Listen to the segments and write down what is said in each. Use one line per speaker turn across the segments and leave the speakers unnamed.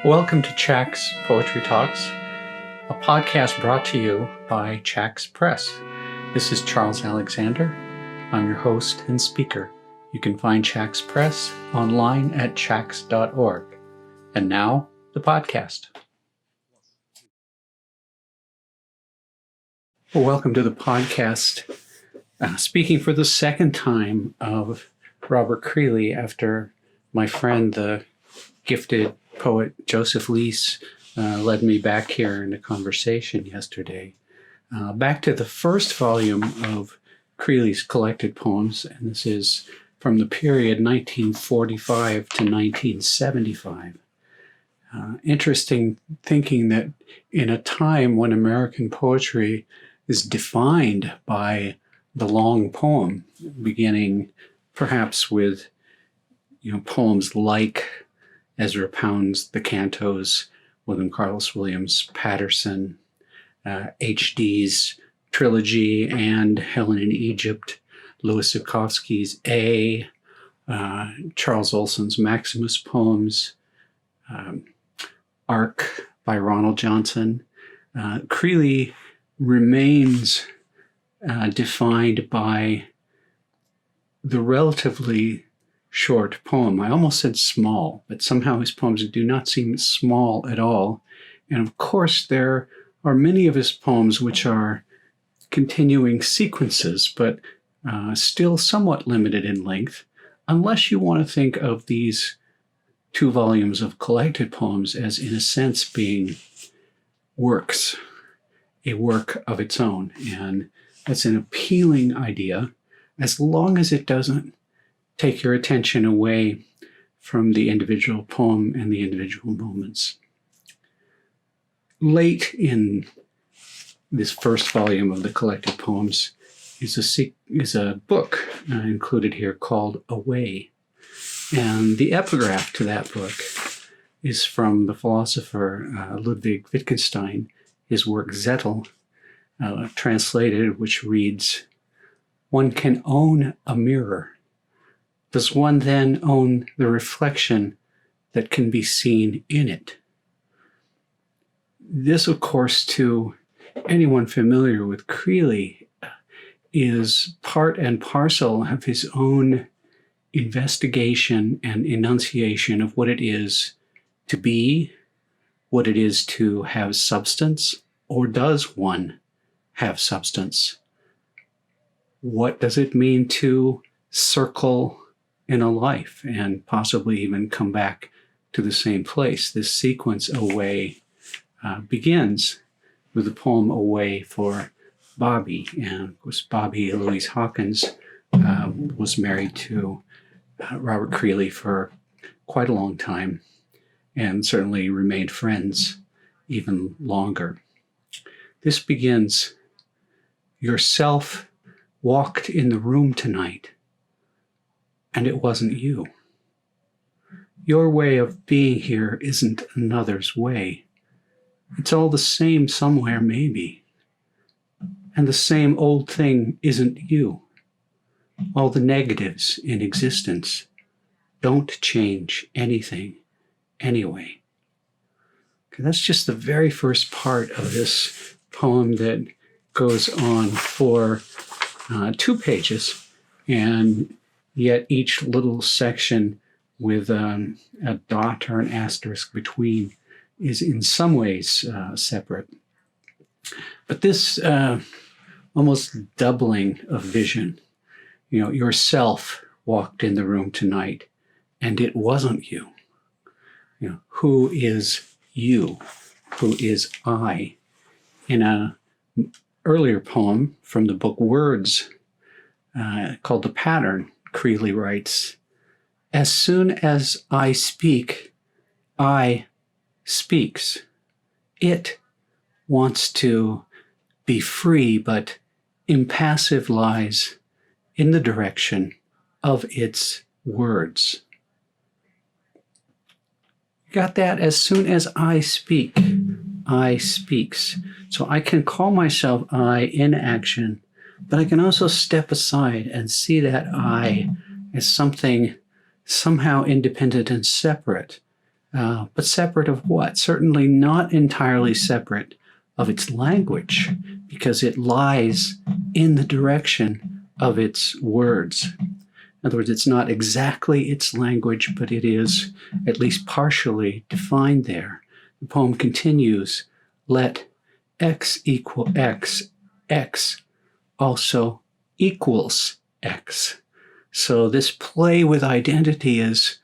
Welcome to Chax Poetry Talks, a podcast brought to you by Chax Press. This is Charles Alexander. I'm your host and speaker. You can find Chax Press online at chax.org. And now, the podcast. Well, welcome to the podcast. Speaking for the second time of Robert Creeley after my friend, the gifted poet Joseph Lease, led me back here in a conversation yesterday. Back to the first volume of Creeley's collected poems, and this is from the period 1945 to 1975. Interesting thinking that in a time when American poetry is defined by the long poem, beginning perhaps with poems like Ezra Pound's The Cantos, William Carlos Williams' Patterson, H.D.'s Trilogy, and Helen in Egypt, Louis Zukofsky's A, Charles Olson's Maximus poems, Arc by Ronald Johnson. Creeley remains defined by the relatively short poem. I almost said small, but somehow his poems do not seem small at all. And of course, there are many of his poems which are continuing sequences, but still somewhat limited in length, unless you want to think of these two volumes of collected poems as, in a sense, being works, a work of its own. And that's an appealing idea, as long as it doesn't take your attention away from the individual poem and the individual moments. Late in this first volume of the collected poems is a book included here called Away. And the epigraph to that book is from the philosopher Ludwig Wittgenstein, his work Zettel, translated, which reads, "One can own a mirror. Does one then own the reflection that can be seen in it?" This, of course, to anyone familiar with Creeley, is part and parcel of his own investigation and enunciation of what it is to be, what it is to have substance, or does one have substance? What does it mean to circle in a life and possibly even come back to the same place? This sequence, Away, begins with the poem Away for Bobby. And of course, Bobby Louise Hawkins was married to Robert Creeley for quite a long time and certainly remained friends even longer. This begins, "Yourself walked in the room tonight, and it wasn't you. Your way of being here isn't another's way. It's all the same somewhere, maybe. And the same old thing isn't you. All the negatives in existence don't change anything anyway." Okay, that's just the very first part of this poem that goes on for 2 pages, and yet each little section with a dot or an asterisk between is in some ways separate. But this almost doubling of vision, yourself walked in the room tonight, and it wasn't you. Who is you? Who is I? In an earlier poem from the book Words, called The Pattern, Creeley writes, "As soon as I speak, I speaks. It wants to be free, but impassive lies in the direction of its words." Got that? As soon as I speak, I speaks. So I can call myself I in action, but I can also step aside and see that I as something somehow independent and separate But separate of what? Certainly not entirely separate of its language, because it lies in the direction of its words. In other words, it's not exactly its language, but it is at least partially defined there. The poem continues, let x equal x, x also equals x. So this play with identity is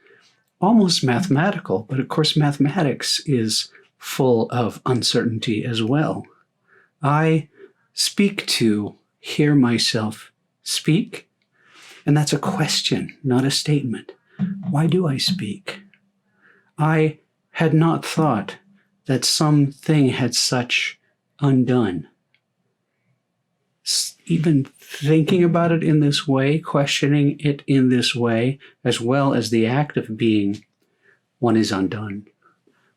almost mathematical, but of course mathematics is full of uncertainty as well. I speak to hear myself speak, and that's a question, not a statement. Why do I speak? I had not thought that something had such undone. Even thinking about it in this way, questioning it in this way, as well as the act of being, one is undone.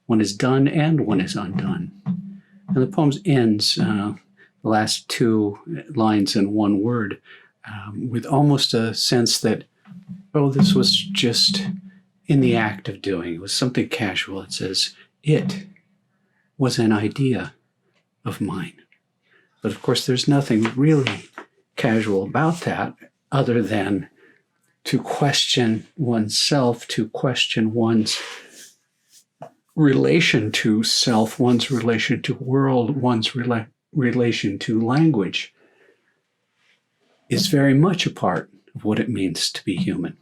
One is done and one is undone. And the poem ends, the last two lines in one word, with almost a sense that, oh, this was just in the act of doing. It was something casual. It says, it was an idea of mine. But of course, there's nothing really casual about that other than to question oneself, to question one's relation to self, one's relation to world, one's relation to language is very much a part of what it means to be human.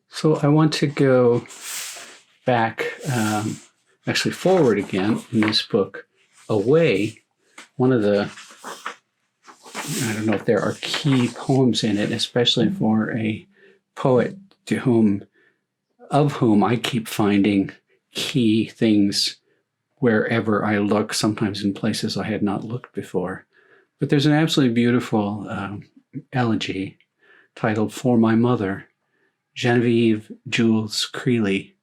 So I want to go back, actually forward again in this book, away. One of the, I don't know if there are key poems in it, especially for a poet of whom I keep finding key things wherever I look, sometimes in places I had not looked before. But there's an absolutely beautiful elegy titled For My Mother, Genevieve Jules Creeley,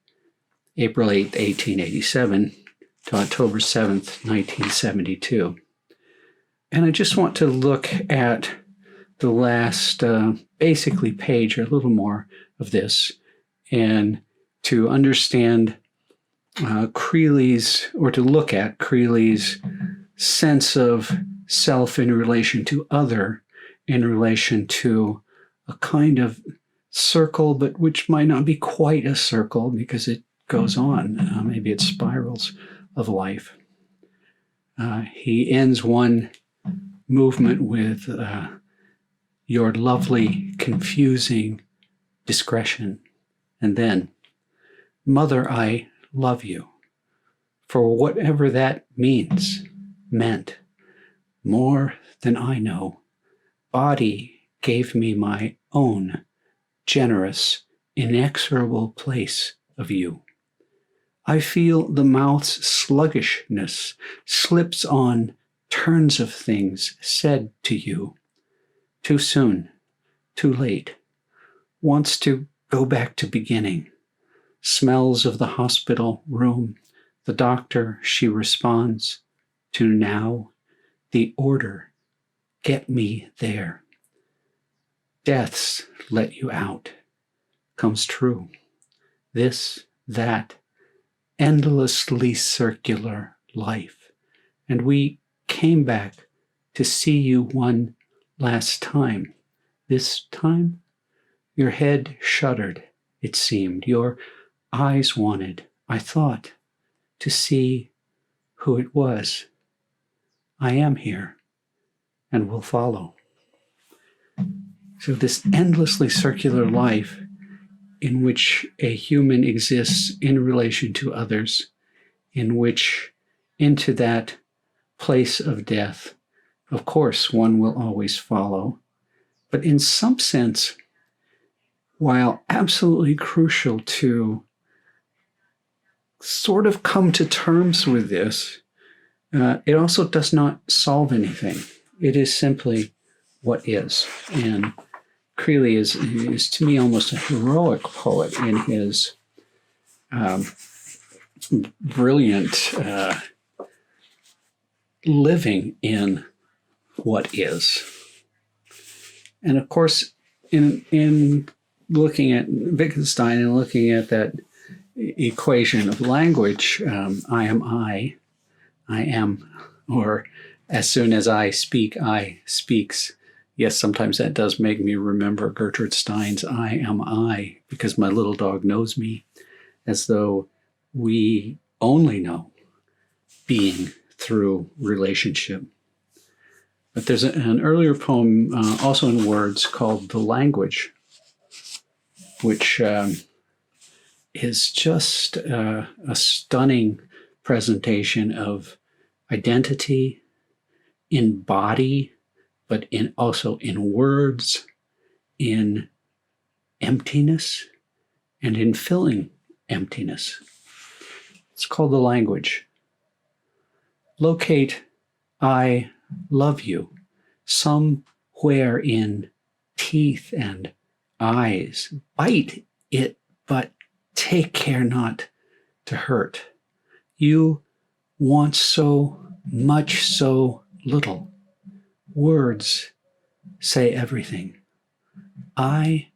April 8, 1887 to October 7th, 1972. And I just want to look at the last basically page or a little more of this, and to understand Creeley's, or to look at Creeley's sense of self in relation to other, in relation to a kind of circle, but which might not be quite a circle because it goes on. Maybe it spirals of life. He ends one movement with your lovely, confusing discretion. And then, Mother, I love you, for whatever that meant, more than I know. Body gave me my own generous, inexorable place of you. I feel the mouth's sluggishness slips on turns of things said to you. Too soon, too late, wants to go back to beginning. Smells of the hospital room, the doctor, she responds to now, the order, get me there. Death's let you out, comes true. This, that, endlessly circular life. And we came back to see you one last time. This time, your head shuddered, it seemed. Your eyes wanted, I thought, to see who it was. I am here and will follow. So this endlessly circular life in which a human exists in relation to others, in which into that place of death, of course, one will always follow. But in some sense, while absolutely crucial to sort of come to terms with this, it also does not solve anything. It is simply what is. And Creeley is to me almost a heroic poet in his brilliant living in what is. And of course, in looking at Wittgenstein and looking at that equation of language, I am, or as soon as I speak, I speaks. Yes, sometimes that does make me remember Gertrude Stein's I am I, because my little dog knows me, as though we only know being through relationship. But there's an earlier poem, also in words, called The Language, which is just a stunning presentation of identity in body, but also in words, in emptiness, and in filling emptiness. It's called The Language. Locate I love you somewhere in teeth and eyes. Bite it, but take care not to hurt. You want so much, so little. Words say everything. I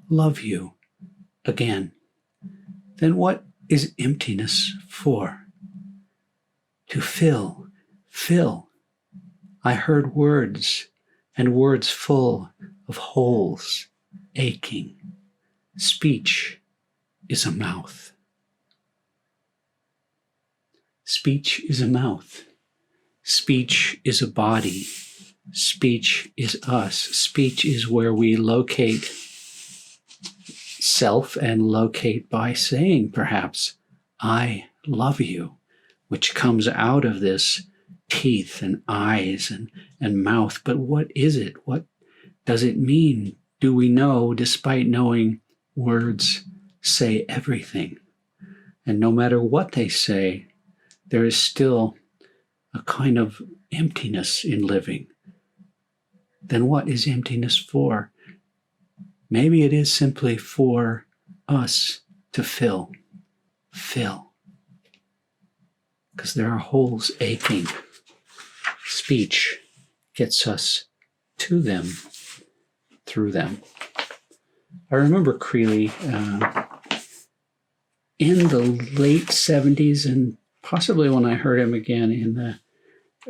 love you again. Then what is emptiness for? To fill. I heard words, and words full of holes, aching. Speech is a mouth. Speech is a mouth. Speech is a body. Speech is us. Speech is where we locate self and locate by saying, perhaps, I love you, which comes out of this teeth and eyes and mouth. But what is it? What does it mean? Do we know, despite knowing words say everything? And no matter what they say, there is still a kind of emptiness in living. Then what is emptiness for? Maybe it is simply for us to fill. Because there are holes aching. Speech gets us to them, through them. I remember Creeley in the late 70s, and possibly when I heard him again in the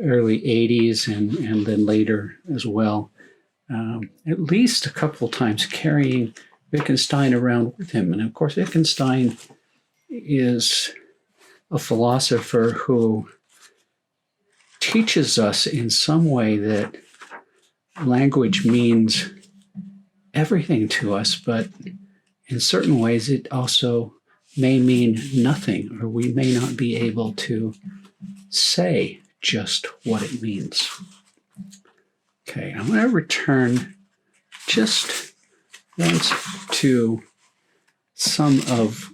early 80s and then later as well, at least a couple of times carrying Wittgenstein around with him. And of course, Wittgenstein is a philosopher who teaches us in some way that language means everything to us, but in certain ways it also may mean nothing, or we may not be able to say just what it means. Okay, I'm going to return just once to some of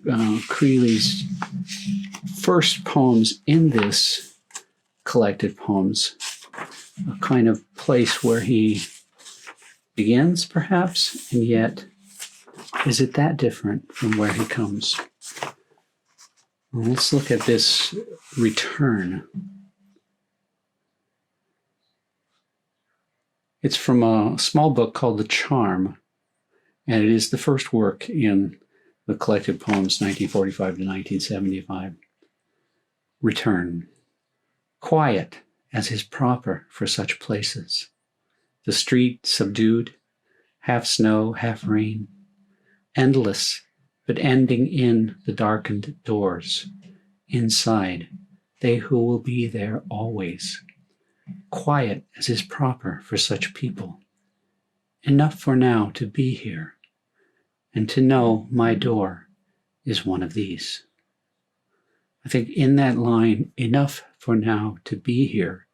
Creeley's first poems in this collected poems, a kind of place where he begins, perhaps, and yet is it that different from where he comes? Well, let's look at this return. It's from a small book called The Charm, and it is the first work in the collected poems 1945 to 1975. Return. Quiet as is proper for such places. The street subdued, half snow, half rain. Endless, but ending in the darkened doors. Inside, they who will be there always. Quiet as is proper for such people. Enough for now to be here, and to know my door is one of these. I think in that line, enough for now to be here,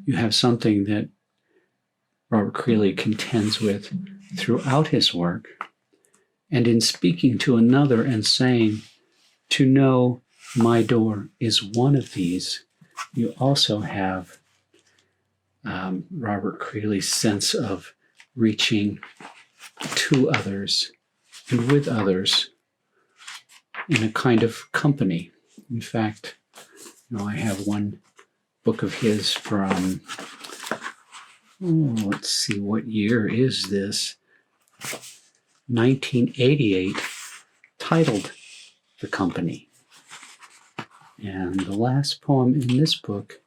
you have something that Robert Creeley contends with throughout his work. And in speaking to another and saying, to know my door is one of these, you also have Robert Creeley's sense of reaching to others and with others in a kind of company. In fact, I have one book of his from, let's see, what year is this? 1988, titled The Company. And the last poem in this book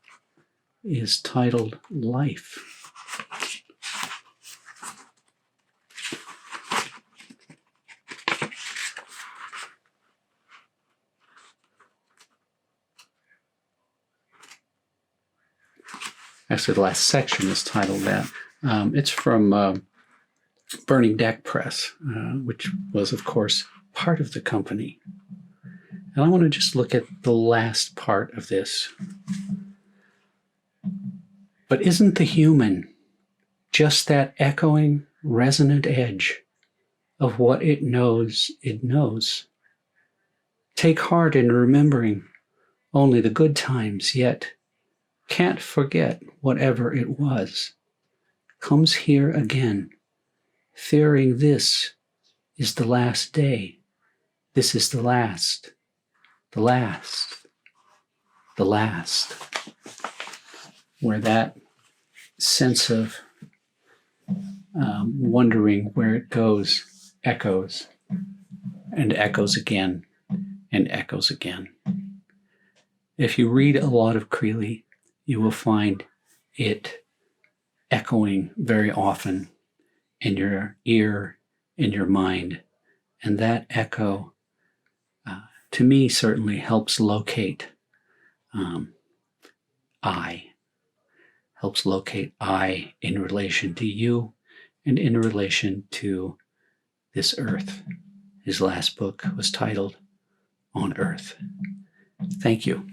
is titled Life. Actually, the last section is titled that. It's from Burning Deck Press, which was, of course, part of the company. And I want to just look at the last part of this. But isn't the human just that echoing, resonant edge of what it knows it knows? Take heart in remembering only the good times, yet can't forget whatever it was. Comes here again, fearing this is the last day. This is the last, the last, the last. Where that sense of wondering where it goes echoes and echoes again and echoes again. If you read a lot of Creeley, you will find it echoing very often in your ear, in your mind. And that echo, to me, certainly helps locate I. Helps locate I in relation to you and in relation to this earth. His last book was titled On Earth. Thank you.